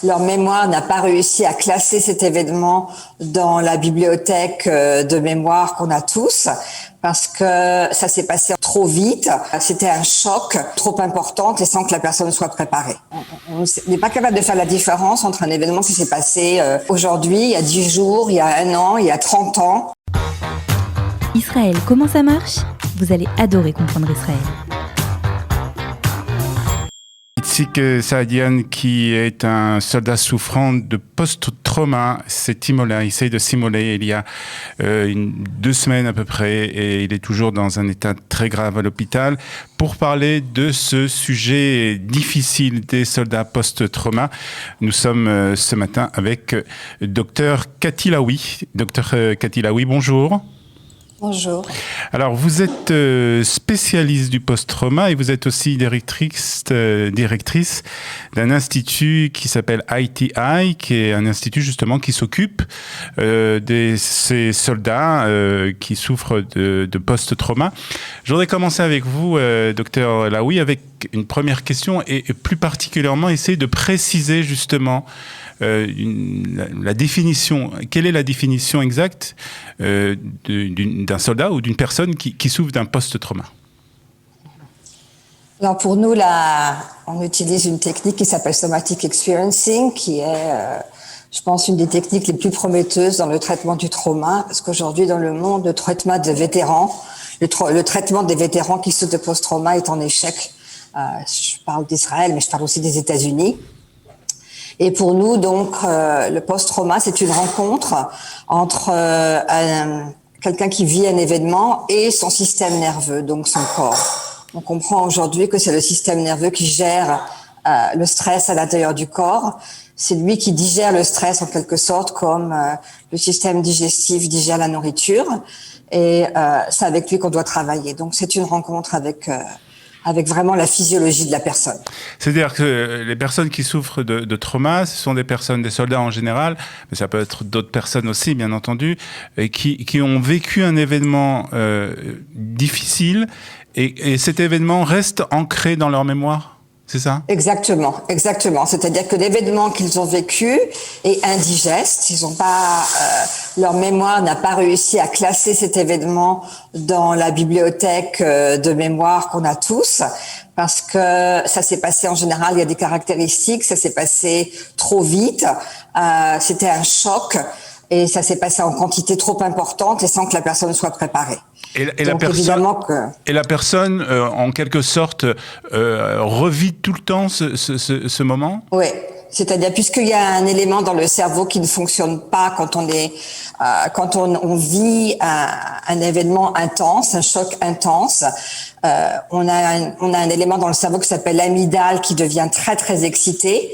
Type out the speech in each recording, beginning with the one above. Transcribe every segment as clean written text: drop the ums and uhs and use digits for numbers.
Leur mémoire n'a pas réussi à classer cet événement dans la bibliothèque de mémoire qu'on a tous, parce que ça s'est passé trop vite. C'était un choc trop important et sans que la personne soit préparée. On n'est pas capable de faire la différence entre un événement qui s'est passé aujourd'hui, il y a 10 jours, il y a 1 an, il y a 30 ans. Israël, comment ça marche ? Vous allez adorer comprendre Israël. Itzik Saadian, qui est un soldat souffrant de post-trauma, s'est immolé, il essaye de s'immoler il y a 2 semaines à peu près, et il est toujours dans un état très grave à l'hôpital. Pour parler de ce sujet difficile des soldats post-trauma, nous sommes ce matin avec Dr Cathy Laoui. Dr Cathy Laoui, bonjour. Bonjour. Alors, vous êtes spécialiste du post-trauma et vous êtes aussi directrice d'un institut qui s'appelle ITI, qui est un institut justement qui s'occupe de ces soldats qui souffrent de post-trauma. Je voudrais commencer avec vous, docteur Laoui, avec une première question et plus particulièrement essayer de préciser justement la définition. Quelle est la définition exacte d'un soldat ou d'une personne qui souffre d'un post-trauma? Alors pour nous, on utilise une technique qui s'appelle Somatic Experiencing, qui est, je pense, une des techniques les plus prometteuses dans le traitement du trauma, parce qu'aujourd'hui, dans le monde, le traitement des vétérans, le traitement des vétérans qui souffrent de post-trauma est en échec. Je parle d'Israël, mais je parle aussi des États-Unis. Et pour nous, donc, le post-trauma, c'est une rencontre entre quelqu'un qui vit un événement et son système nerveux, donc son corps. On comprend aujourd'hui que c'est le système nerveux qui gère le stress à l'intérieur du corps. C'est lui qui digère le stress en quelque sorte, comme le système digestif digère la nourriture. Et c'est avec lui qu'on doit travailler. Donc, c'est une rencontre avec vraiment la physiologie de la personne. C'est-à-dire que les personnes qui souffrent de trauma, ce sont des personnes, des soldats en général, mais ça peut être d'autres personnes aussi, bien entendu, et qui ont vécu un événement difficile, et cet événement reste ancré dans leur mémoire. C'est ça? Exactement. C'est-à-dire que l'événement qu'ils ont vécu est indigeste. Ils ont pas, leur mémoire n'a pas réussi à classer cet événement dans la bibliothèque de mémoire qu'on a tous, parce que ça s'est passé en général. Il y a des caractéristiques. Ça s'est passé trop vite. C'était un choc. Et ça s'est passé en quantité trop importante et sans que la personne soit préparée. Et la personne, en quelque sorte, revit tout le temps ce moment? Oui, c'est-à-dire puisqu'il y a un élément dans le cerveau qui ne fonctionne pas quand on vit un événement intense, un choc intense. On a un élément dans le cerveau qui s'appelle l'amygdale qui devient très très excité.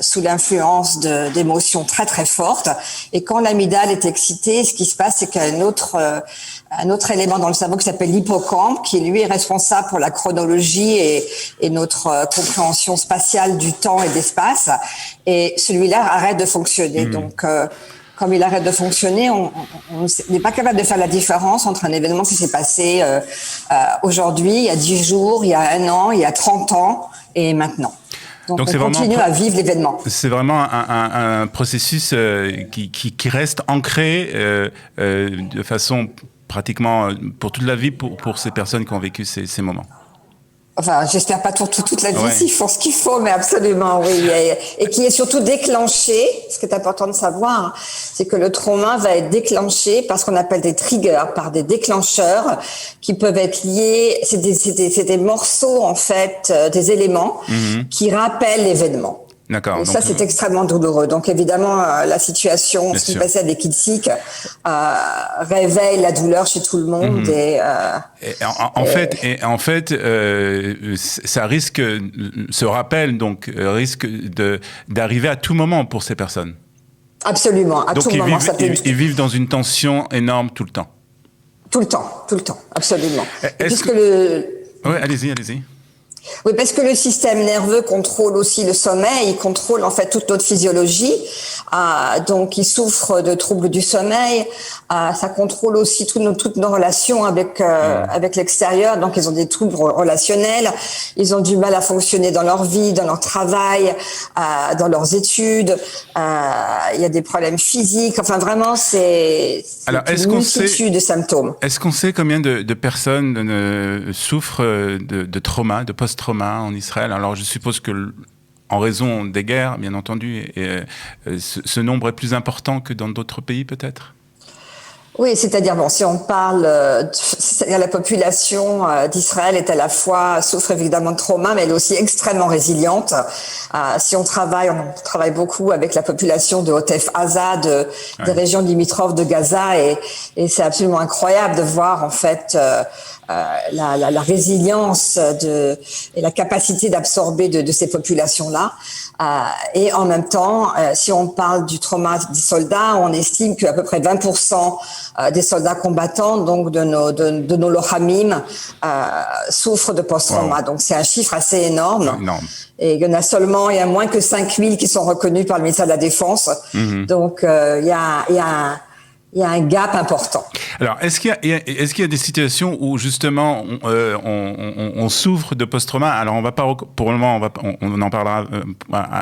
Sous l'influence d'émotions très très fortes, et quand l'amygdale est excitée, ce qui se passe, c'est qu'il y a un autre élément dans le cerveau qui s'appelle l'hippocampe, qui lui est responsable pour la chronologie et notre compréhension spatiale du temps et d'espace, et celui-là arrête de fonctionner. Donc comme il arrête de fonctionner, on n'est pas capable de faire la différence entre un événement qui s'est passé aujourd'hui, il y a 10 jours, il y a 1 an, il y a 30 ans, et maintenant. Donc on continue à vivre l'événement. C'est vraiment un processus qui reste ancré de façon pratiquement pour toute la vie pour ces personnes qui ont vécu ces moments. Enfin, j'espère pas toute la vie, s'ils font ce qu'il faut, mais absolument, oui. Et qui est surtout déclenché. Ce qui est important de savoir, c'est que le trauma va être déclenché par ce qu'on appelle des triggers, par des déclencheurs qui peuvent être liés. C'est des morceaux, en fait, des éléments qui rappellent l'événement. D'accord. Et ça, c'est extrêmement douloureux. Donc, évidemment, la situation, ce qui se passait avec Itzik, réveille la douleur chez tout le monde. En fait, ça risque, ce rappel, donc, risque d'arriver à tout moment pour ces personnes. Absolument, à tout moment. Ils vivent dans une tension énorme tout le temps. Tout le temps, absolument. Oui, allez-y. Oui, parce que le système nerveux contrôle aussi le sommeil, il contrôle en fait toute notre physiologie. Donc, ils souffrent de troubles du sommeil. Ça contrôle aussi toutes nos relations avec l'extérieur. Donc, ils ont des troubles relationnels. Ils ont du mal à fonctionner dans leur vie, dans leur travail, dans leurs études. Il y a des problèmes physiques. Enfin, vraiment, c'est une multitude de symptômes. Est-ce qu'on sait combien de personnes souffrent de trauma, de post-trauma en Israël? Alors, je suppose que en raison des guerres, bien entendu, ce nombre est plus important que dans d'autres pays, peut-être? Oui, c'est-à-dire, si on parle, la population d'Israël est à la fois, souffre évidemment de trauma, mais elle est aussi extrêmement résiliente. Si on travaille beaucoup avec la population de Otef-Aza, des régions limitrophes de Gaza, et c'est absolument incroyable de voir, en fait, la résilience et la capacité d'absorber de ces populations-là. Et en même temps, si on parle du trauma des soldats, on estime qu'à peu près 20% des soldats combattants, donc de nos lochamim, souffrent de post-trauma. Wow. Donc c'est un chiffre assez énorme. Et il y a moins que 5000 qui sont reconnus par le ministère de la Défense. Mm-hmm. Donc il y a un gap important. Alors, est-ce qu'il y a des situations où justement on souffre de post-trauma? Alors, on va pas pour le moment, on en parlera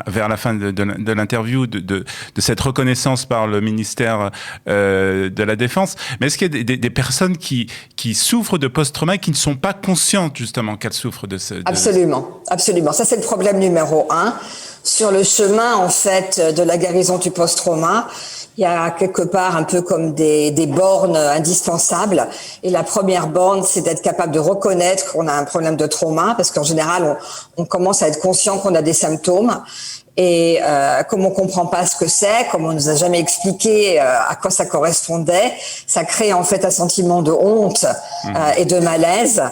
vers la fin de l'interview de cette reconnaissance par le ministère de la Défense. Mais est-ce qu'il y a des personnes qui souffrent de post-trauma et qui ne sont pas conscientes justement qu'elles souffrent de ce? Absolument. Ça c'est le problème numéro 1. Sur le chemin en fait de la guérison du post-trauma, il y a quelque part un peu comme des bornes indispensables. Et la première borne, c'est d'être capable de reconnaître qu'on a un problème de trauma, parce qu'en général, on commence à être conscient qu'on a des symptômes. Et comme on comprend pas ce que c'est, comme on nous a jamais expliqué à quoi ça correspondait, ça crée en fait un sentiment de honte et de malaise.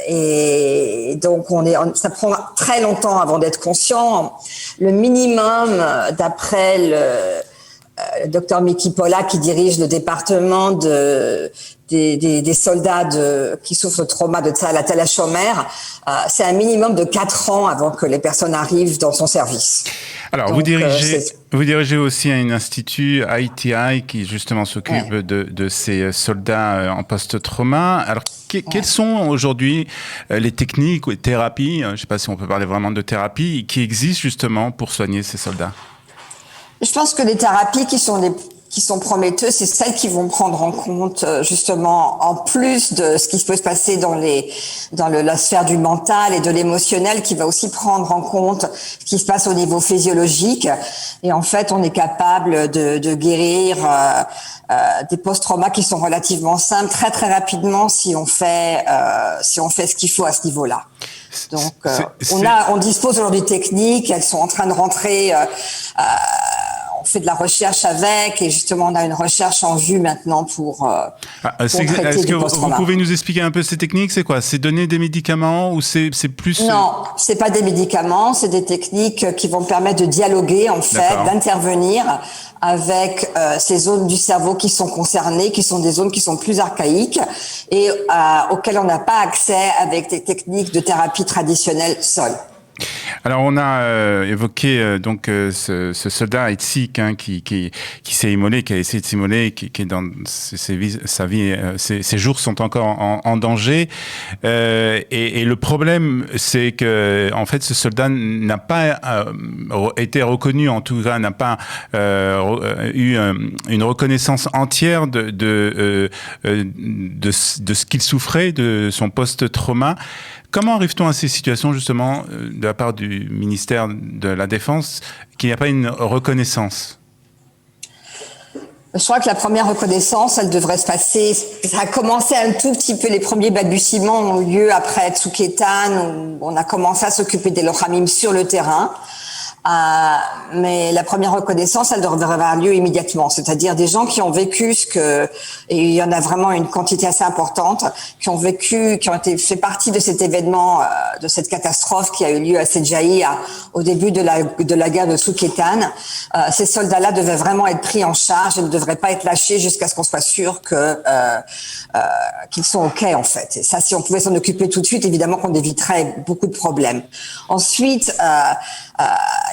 Et donc ça prend très longtemps avant d'être conscient. Le minimum, d'après le docteur Miki Pola qui dirige le département des soldats qui souffrent de trauma de Tzahal à Tel HaShomer, c'est un minimum de 4 ans avant que les personnes arrivent dans son service. Alors, donc, vous dirigez aussi un institut ITI qui justement s'occupe de ces soldats en post-trauma. Alors, quelles sont aujourd'hui les techniques ou les thérapies, je ne sais pas si on peut parler vraiment de thérapie, qui existent justement pour soigner ces soldats? Je pense que les thérapies qui sont prometteuses, c'est celles qui vont prendre en compte justement, en plus de ce qui peut se passer dans la sphère du mental et de l'émotionnel, qui va aussi prendre en compte ce qui se passe au niveau physiologique. Et en fait, on est capable de guérir des post-traumas qui sont relativement simples très très rapidement si on fait ce qu'il faut à ce niveau-là. Donc, on dispose aujourd'hui de techniques, elles sont en train de rentrer. On fait de la recherche avec, et justement on a une recherche en vue maintenant pour traiter du post-trauma. Vous pouvez nous expliquer un peu ces techniques? C'est quoi? C'est donner des médicaments ou c'est plus? Non, c'est pas des médicaments, c'est des techniques qui vont permettre de dialoguer en fait, d'intervenir avec ces zones du cerveau qui sont concernées, qui sont des zones qui sont plus archaïques et auxquelles on n'a pas accès avec des techniques de thérapie traditionnelle seules. Alors on a évoqué donc ce soldat Itzik qui s'est immolé, qui a essayé de s'immoler, qui est dans ses jours sont encore en danger. Et le problème, c'est que en fait ce soldat n'a pas été reconnu, en tout cas n'a pas eu une reconnaissance entière de ce qu'il souffrait, de son post-trauma. Comment arrive-t-on à ces situations, justement, de la part du ministère de la Défense, qu'il n'y a pas une reconnaissance? Je crois que la première reconnaissance, elle devrait se passer. Ça a commencé un tout petit peu, les premiers balbutiements ont eu lieu après Tzouketan, où on a commencé à s'occuper des lochamim sur le terrain. Mais la première reconnaissance, elle devrait avoir lieu immédiatement. C'est-à-dire des gens qui ont vécu et il y en a vraiment une quantité assez importante, qui ont fait partie de cet événement, de cette catastrophe qui a eu lieu à Sédhiou au début de la guerre de Soukétan. Ces soldats-là devaient vraiment être pris en charge et ne devraient pas être lâchés jusqu'à ce qu'on soit sûr qu'ils sont OK, en fait. Et ça, si on pouvait s'en occuper tout de suite, évidemment qu'on éviterait beaucoup de problèmes. Ensuite,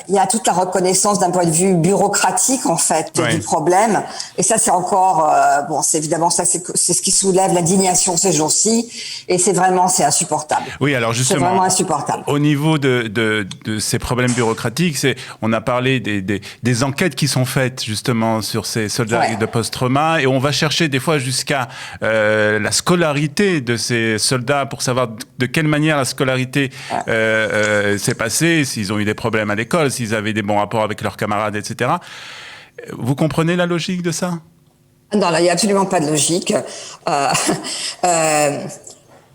il y a toute la reconnaissance d'un point de vue bureaucratique, en fait, du problème. Et ça, c'est encore, c'est évidemment ça, c'est ce qui soulève l'indignation ces jours-ci. Et c'est insupportable. Oui, alors justement, c'est vraiment insupportable. Au niveau de ces problèmes bureaucratiques, on a parlé des enquêtes qui sont faites justement sur ces soldats de post-trauma, et on va chercher des fois jusqu'à la scolarité de ces soldats pour savoir de quelle manière la scolarité s'est passée, s'ils ont eu des problèmes à l'école, s'ils avaient des bons rapports avec leurs camarades, etc. Vous comprenez la logique de ça ? Non, là, il n'y a absolument pas de logique.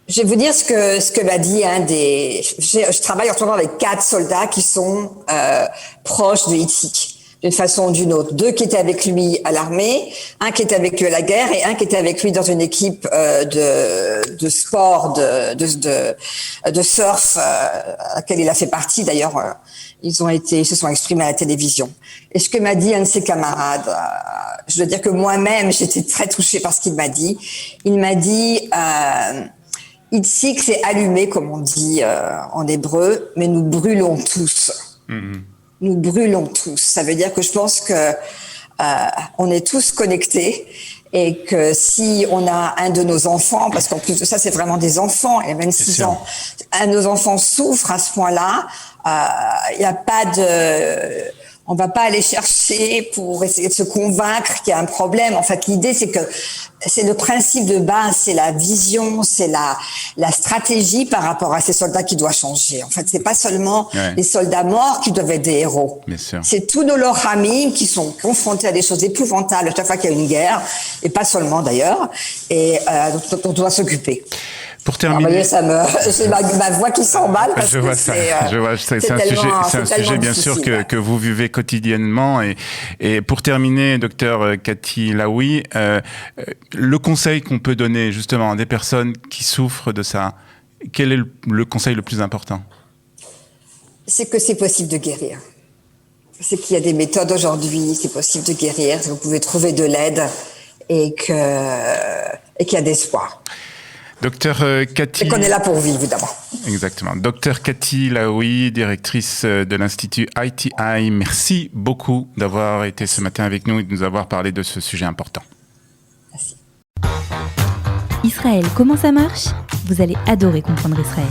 Je vais vous dire ce que m'a dit je travaille en ce moment avec 4 soldats qui sont proches de Itzik, d'une façon ou d'une autre. 2 qui étaient avec lui à l'armée, 1 qui était avec lui à la guerre et 1 qui était avec lui dans une équipe de sport, de surf à laquelle il a fait partie. D'ailleurs, ils se sont exprimés à la télévision. Et ce que m'a dit un de ses camarades, je dois dire que moi-même, j'étais très touchée par ce qu'il m'a dit. Il m'a dit Itzik s'est allumé, comme on dit en hébreu, mais nous brûlons tous. Mm-hmm. Nous brûlons tous. Ça veut dire que je pense que on est tous connectés et que si on a un de nos enfants, parce qu'en plus de ça, c'est vraiment des enfants, il a 26 ans, un de nos enfants souffre à ce point-là, il n'y a pas on va pas aller chercher pour essayer de se convaincre qu'il y a un problème. En fait, l'idée, c'est que c'est le principe de base, c'est la vision, c'est la stratégie par rapport à ces soldats qui doit changer. En fait, c'est pas seulement les soldats morts qui doivent être des héros. C'est tous nos lochamim qui sont confrontés à des choses épouvantables à chaque fois qu'il y a une guerre, et pas seulement d'ailleurs, et dont on doit s'occuper. Pour terminer, alors, voyez, c'est ma voix qui s'emballe parce je vois ça. C'est un sujet bien sûr que vous vivez quotidiennement. Et pour terminer, docteur Cathy Laoui, le conseil qu'on peut donner justement à des personnes qui souffrent de ça, quel est le conseil le plus important ? C'est que c'est possible de guérir. C'est qu'il y a des méthodes aujourd'hui, c'est possible de guérir, vous pouvez trouver de l'aide et qu'il y a d'espoir. Docteur Cathy... Et qu'on est là pour vivre, évidemment. Exactement. Docteur Cathy Laoui, directrice de l'Institut ITI, merci beaucoup d'avoir été ce matin avec nous et de nous avoir parlé de ce sujet important. Merci. Israël, comment ça marche ? Vous allez adorer comprendre Israël.